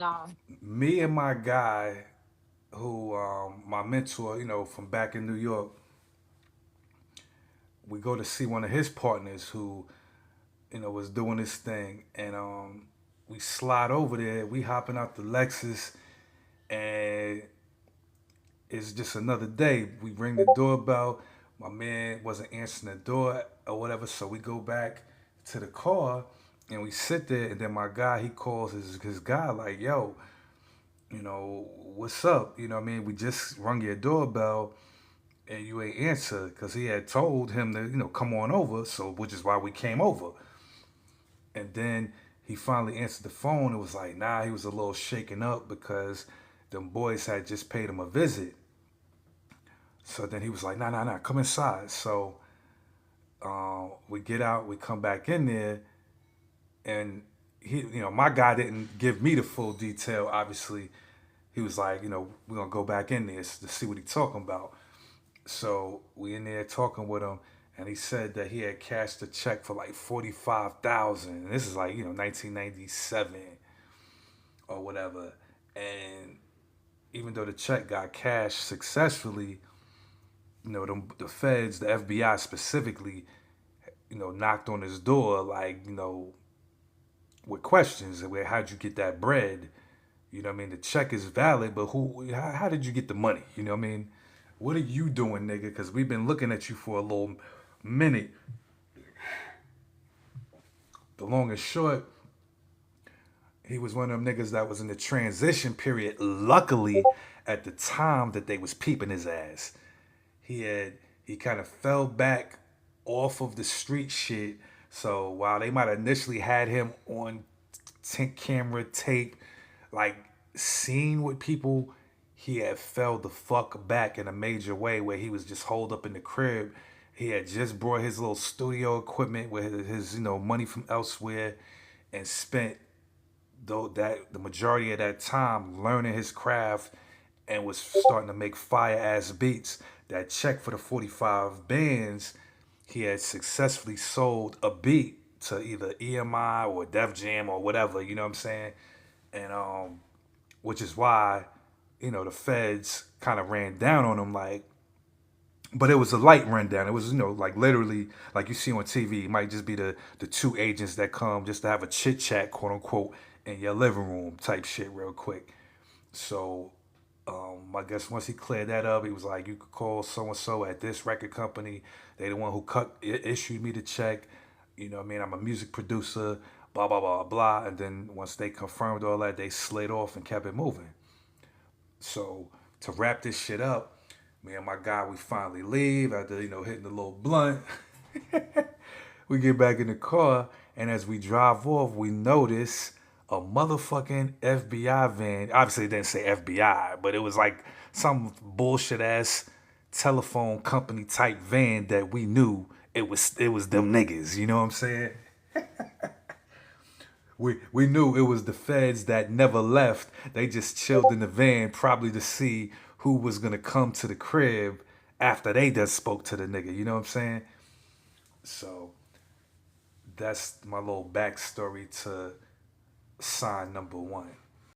No. Me and my guy, who my mentor, from back in New York, we go to see one of his partners who, was doing this thing, and we slide over there. We hopping out the Lexus, and it's just another day. We ring the doorbell. My man wasn't answering the door or whatever, so we go back to the car and we sit there. And then my guy, he calls his guy like, "Yo, what's up? You know what I mean? We just rung your doorbell and you ain't answer because he had told him to, come on over. So, which is why we came over. And then he finally answered the phone. It was like, nah, he was a little shaken up because them boys had just paid him a visit. So then he was like, nah, nah, nah, come inside. So we get out, we come back in there, and my guy didn't give me the full detail. Obviously, he was like, we're gonna go back in there to see what he's talking about. So we in there talking with him, and he said that he had cashed a check for like 45,000. And this is like 1997 or whatever. And even though the check got cashed successfully, the feds, the FBI specifically, knocked on his door like with questions. Where how'd you get that bread? You know what I mean? The check is valid, but how did you get the money? You know what I mean? What are you doing, nigga? Because we've been looking at you for a little minute. The long and short, he was one of them niggas that was in the transition period. Luckily, at the time that they was peeping his ass, he had he kind of fell back off of the street shit. So while they might have initially had him on camera tape, like seen with people, he had fell the fuck back in a major way where he was just holed up in the crib. He had just brought his little studio equipment with his money from elsewhere and spent though that the majority of that time learning his craft and was starting to make fire ass beats. That check for the 45 bands, he had successfully sold a beat to either EMI or Def Jam or whatever, you know what I'm saying? And which is why, the feds kind of ran down on him like, but it was a light rundown. It was, like literally, like you see on TV. It might just be the two agents that come just to have a chit chat, quote unquote, in your living room type shit, real quick. So, I guess once he cleared that up, he was like, "You could call so and so at this record company. They the one who issued me the check. You know what I mean? I'm a music producer. Blah blah blah blah." And then once they confirmed all that, they slid off and kept it moving. So to wrap this shit up, me and my guy, we finally leave after, hitting the little blunt. We get back in the car, and as we drive off, we notice a motherfucking FBI van. Obviously, it didn't say FBI, but it was like some bullshit ass telephone company type van that we knew it was them niggas. You know what I'm saying? We knew it was the feds that never left. They just chilled in the van, probably to see who was gonna come to the crib after they just spoke to the nigga. You know what I'm saying? So that's my little backstory to sign number one.